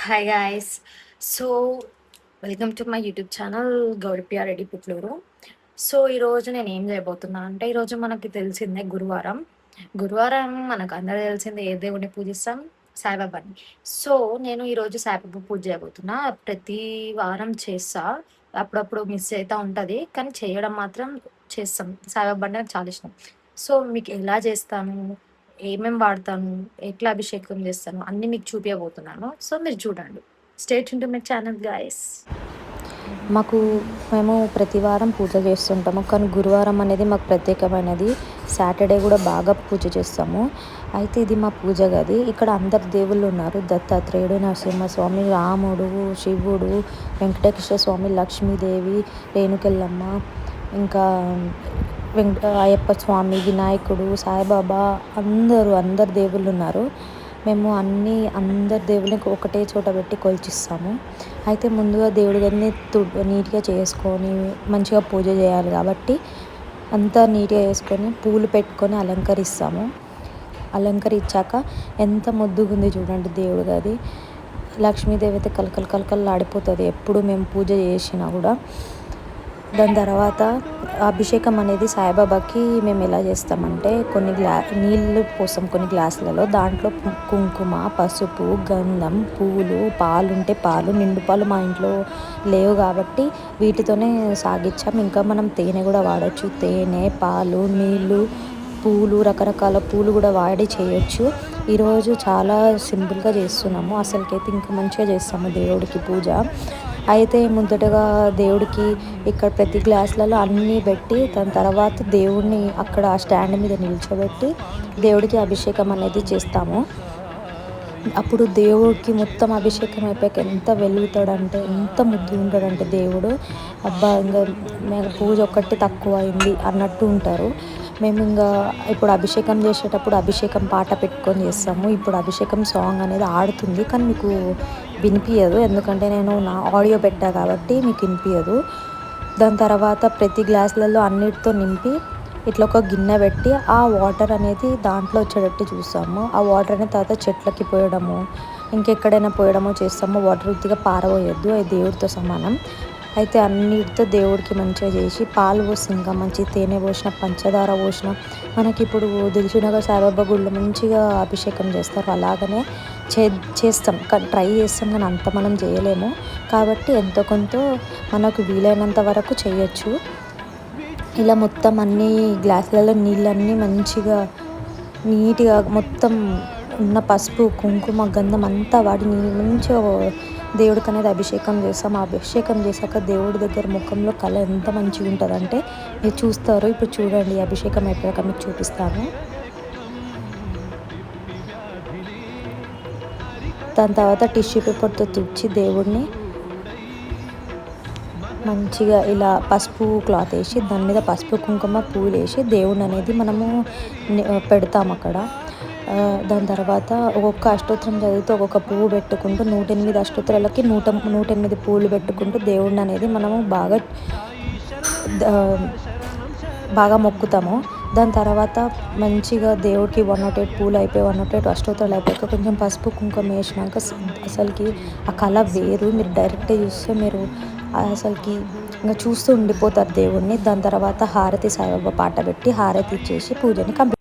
Hi guys. So, welcome to my YouTube channel Goudipriya Reddy Putluru. So, ఈరోజు నేనేం చేయబోతున్నా అంటే, ఈరోజు మనకి తెలిసిందే గురువారం. గురువారం మనకందరికి తెలిసిందే ఏ దేవుడిని పూజిస్తాం? సాయిబాబాని. సో, నేను ఈరోజు సాయిబాబా పూజ చేయబోతున్నా. ప్రతి వారం చేస్తా. అప్పుడప్పుడు మిస్ అయితా ఉంటది. కానీ చేయడం మాత్రం చేస్తాం. సాయిబాబా అంటే నాకు చాలా ఇష్టం. సో, మీకు ఎలా చేస్తాను? ఏమేమి వాడతాను? ఎట్లా అభిషేకం చేస్తాను? అన్నీ మీకు చూపియబోతున్నాను. సో, మీరు చూడండి. Stay tune to my channel guys. మేము ప్రతి వారం పూజ చేస్తుంటాము. కానీ గురువారం అనేది మాకు ప్రత్యేకమైనది. సాటర్డే కూడా బాగా పూజ చేస్తాము. అయితే ఇది మా పూజ గది. ఇక్కడ అందరు దేవుళ్ళు ఉన్నారు. దత్తాత్రేయుడు, నరసింహస్వామి, రాముడు, శివుడు, వెంకటేశ్వర స్వామి, లక్ష్మీదేవి, రేణుకెళ్ళమ్మ, ఇంకా అయ్యప్ప స్వామి, వినాయకుడు, సాయిబాబా, అందరు దేవుళ్ళు ఉన్నారు. మేము అందరి దేవుళ్ళని ఒకటే చోట పెట్టి కొలిచిస్తాము. అయితే ముందుగా దేవుడి గదిని నీట్గా చేసుకొని మంచిగా పూజ చేయాలి కాబట్టి అంతా నీట్గా చేసుకొని పూలు పెట్టుకొని అలంకరిస్తాము. అలంకరించాక ఎంత ముద్దుగా ఉంది చూడండి దేవుడి గది. లక్ష్మీదేవి అయితే కలకలలాడిపోతుంది ఎప్పుడు మేము పూజ చేసినా కూడా. దాని తర్వాత అభిషేకం అనేది సాయిబాబాకి మేము ఎలా చేస్తామంటే నీళ్ళు పోస్తాం కొన్ని గ్లాసులలో. దాంట్లో కుంకుమ, పసుపు, గంధం, పూలు, పాలు ఉంటే పాలు, నిండు పాలు మా ఇంట్లో లేవు కాబట్టి వీటితోనే సాగించాం. ఇంకా మనం తేనె కూడా వాడచ్చు. తేనె, పాలు, నీళ్ళు, పూలు, రకరకాల పూలు కూడా వాడి చేయొచ్చు. ఈరోజు చాలా సింపుల్గా చేస్తున్నాము. అసలుకైతే ఇంకా మంచిగా చేస్తాము దేవుడికి పూజ. అయితే మొదటగా దేవుడికి ఇక్కడ ప్రతి గ్లాసులలో అన్నీ పెట్టి దాని తర్వాత దేవుడిని అక్కడ ఆ స్టాండ్ మీద నిల్చోబెట్టి దేవుడికి అభిషేకం అనేది చేస్తాము. అప్పుడు దేవుడికి మొత్తం అభిషేకం అయిపోయాక ఎంత వెలుగుతాడంటే, ఎంత ముద్దు ఉంటాడంటే దేవుడు. అబ్బా ఇంకా పూజ ఒక్కటి తక్కువ అయింది అన్నట్టు ఉంటారు. మేము ఇప్పుడు అభిషేకం చేసేటప్పుడు అభిషేకం పాట పెట్టుకొని చేస్తాము. ఇప్పుడు అభిషేకం సాంగ్ అనేది ఆడుతుంది కానీ మీకు వినిపించదు, ఎందుకంటే నేను నా ఆడియో పెట్టా కాబట్టి మీకు వినిపించదు. దాని తర్వాత ప్రతి గ్లాసులలో అన్నిటితో నింపి ఇట్లా ఒక గిన్నె పెట్టి ఆ వాటర్ అనేది దాంట్లో వచ్చేటట్టు చూస్తాము. ఆ వాటర్ అనేది తర్వాత చెట్లకి పోయడము, ఇంకెక్కడైనా పోయడమో చేస్తాము. వాటర్ ఉత్తిగా పారబోయొద్దు, అది దేవుడితో సమానం. అయితే అన్నిటితో దేవుడికి మంచిగా చేసి పాలు పోసి ఇంకా మంచి తేనె పోసిన, పంచదార పోసిన, మనకి ఇప్పుడు దిల్సుఖ్నగర్ సాయిబాబా గుడిలో మంచిగా అభిషేకం చేస్తారు. అలాగనే చేస్తాం కానీ ట్రై చేస్తాం కానీ అంత మనం చేయలేము కాబట్టి ఎంతో కొంత మనకు వీలైనంత వరకు చేయొచ్చు. ఇలా మొత్తం అన్ని గ్లాసులలో నీళ్ళన్నీ మంచిగా నీట్గా మొత్తం ఉన్న పసుపు, కుంకుమ, గంధం అంతా వాడి మంచిగా దేవుడికి అనేది అభిషేకం చేస్తాం. ఆ అభిషేకం చేశాక దేవుడి దగ్గర ముఖంలో కళ ఎంత మంచిగా ఉంటుందంటే మీరు చూస్తారు. ఇప్పుడు చూడండి, అభిషేకం అయిపోయాక మీకు చూపిస్తాను. దాని తర్వాత టిష్యూ పేపర్తో తుడిచి దేవుడిని మంచిగా ఇలా పసుపు క్లాత్ వేసి దాని మీద పసుపు, కుంకుమ, పూలు వేసి దేవుడిని అనేది మనము పెడతాము అక్కడ. దాని తర్వాత ఒక్కొక్క అష్టోత్తరం చదివితే ఒక్కొక్క పువ్వు పెట్టుకుంటూ 108 అష్టోత్తరాలకి 108 పూలు పెట్టుకుంటూ దేవుడిని అనేది మనము బాగా మొక్కుతాము. దాని తర్వాత మంచిగా దేవుడికి 108 పూలు అయిపోయి 108 అష్టోత్తరాలు అయిపోయాక కొంచెం పసుపు, కుంకుమ వేసినాక అసలుకి ఆ కళ వేరు. మీరు డైరెక్ట్గా చూస్తే మీరు అసలుకి ఇంకా చూస్తూ ఉండిపోతారు దేవుడిని. దాని తర్వాత హారతి సాయిబాబా పాట పెట్టి హారతి ఇచ్చేసి పూజని కంప్లీట్